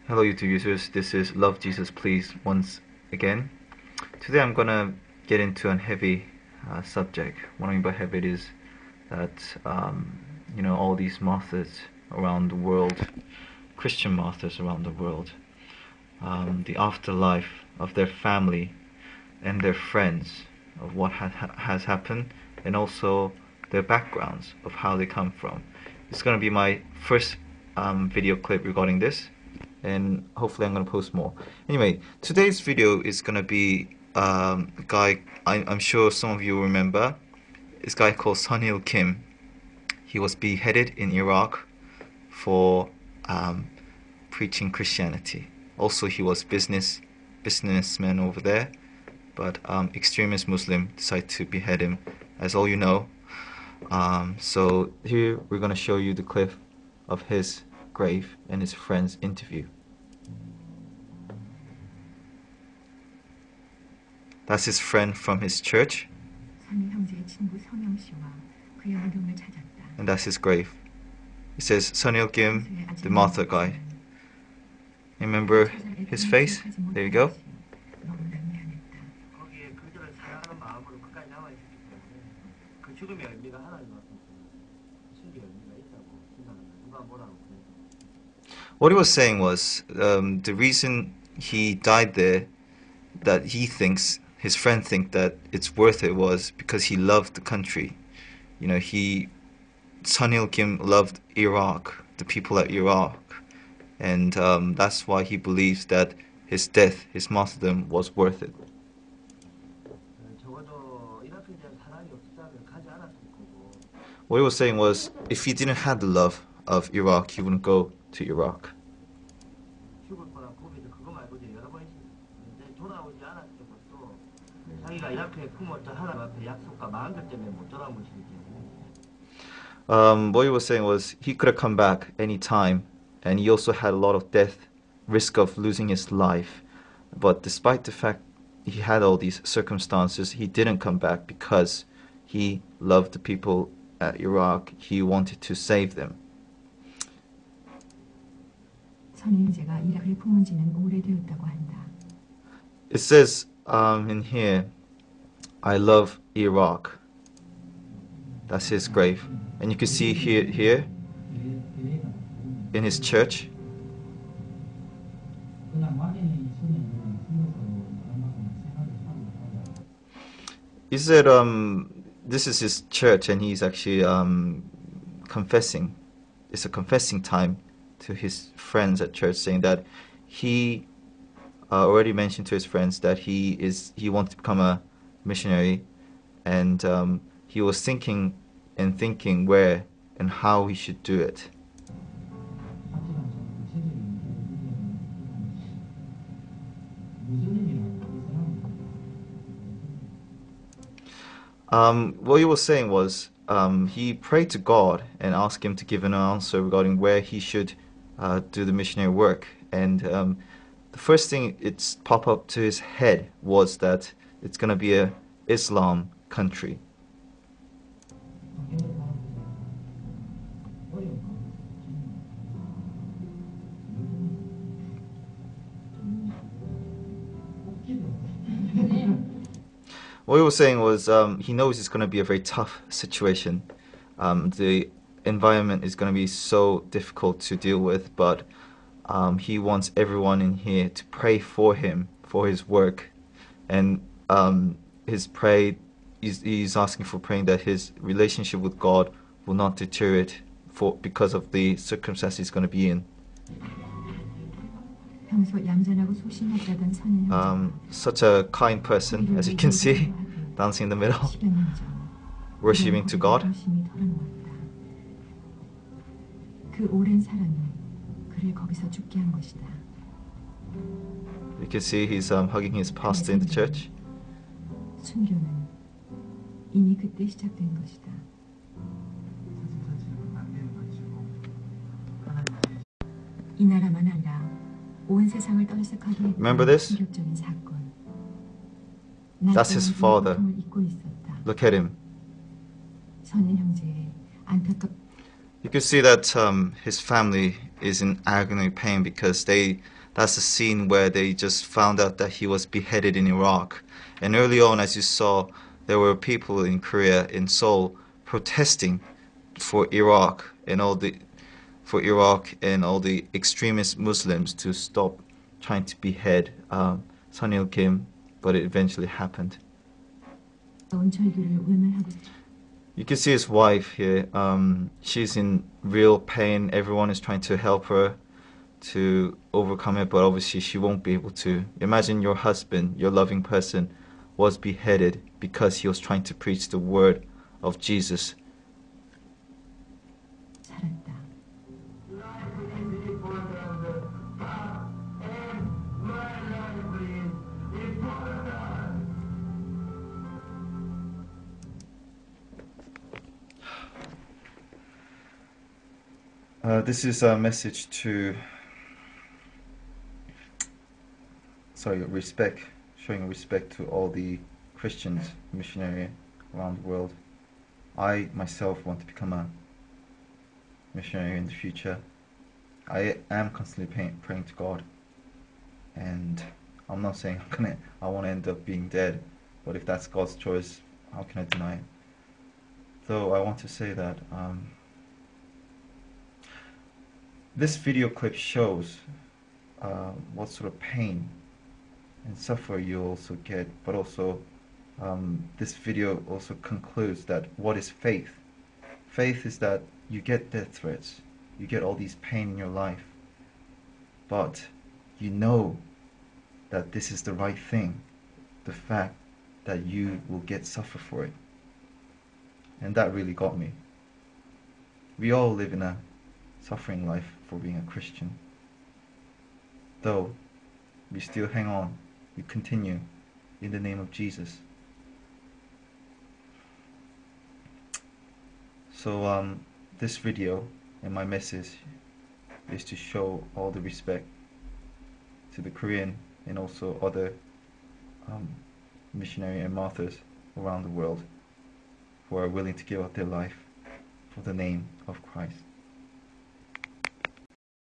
Hello YouTube users, this is Love Jesus Please once again. Today I'm gonna get into a heavy subject. What I mean by heavy is that all these martyrs around the world, Christian martyrs around the world, the afterlife of their family and their friends, of what has happened, and also their backgrounds of how they come from. It's gonna be my first video clip regarding this, and hopefully I'm gonna post more. Anyway, today's video is gonna be a guy I'm sure some of you remember. This guy called Sunil Kim. He was beheaded in Iraq for preaching Christianity. Also, he was businessman over there, but extremist Muslim decided to behead him, as all you know. So here we're gonna show you the clip of his grave and his friend's interview. That's his friend from his church, and that's his grave. It says Sunil Kim, the martyr guy. Remember his face? There you go. What he was saying was the reason he died there, that he thinks, his friend thinks that it's worth it, was because he loved the country. You know, Sunil Kim loved Iraq, the people at Iraq, and that's why he believes that his death, his martyrdom, was worth it. What he was saying was, if he didn't have the love of Iraq, he wouldn't go to Iraq. What he was saying was, he could have come back any time, and he also had a lot of death, risk of losing his life. But despite the fact he had all these circumstances, he didn't come back because he loved the people at Iraq. He wanted to save them. It says in here, I love Iraq. That's his grave. And you can see here in his church. He said this is his church, and he's actually confessing. It's a confessing time to his friends at church, saying that he already mentioned to his friends that he wanted to become a missionary, and he was thinking where and how he should do it. What he was saying was, he prayed to God and asked him to give an answer regarding where he should do the missionary work. And the first thing it's popped up to his head was that it's going to be a Islam country. What he was saying was, he knows it's going to be a very tough situation. The environment is going to be so difficult to deal with, but he wants everyone in here to pray for him, for his work. And he's asking for praying that his relationship with God will not deteriorate because of the circumstances he's going to be in. Such a kind person, as you can see, dancing in the middle, worshiping to God. You can see he's hugging his pastor in the church. Remember this? That's his father. Look at him. You can see that his family is in agony pain because that's a scene where they just found out that he was beheaded in Iraq. And early on, as you saw, there were people in Korea, in Seoul, protesting for Iraq and all the extremist Muslims to stop trying to behead Sun Il Kim, but it eventually happened. You can see his wife here. She's in real pain. Everyone is trying to help her to overcome it, but obviously she won't be able to. Imagine your husband, your loving person, was beheaded because he was trying to preach the word of Jesus. This is a message to, showing respect to all the Christians, missionary around the world. I myself want to become a missionary in the future. I am constantly praying to God, and I'm not saying I want to end up being dead, but if that's God's choice, how can I deny it? Though I want to say that this video clip shows what sort of pain and suffer you also get, but also this video also concludes that what is faith? Faith is that you get death threats, you get all these pain in your life, but you know that this is the right thing, the fact that you will suffer for it. And that really got me. We all live in a suffering life for being a Christian. Though, we still hang on, we continue in the name of Jesus. So this video and my message is to show all the respect to the Korean and also other missionary and martyrs around the world who are willing to give up their life for the name of Christ.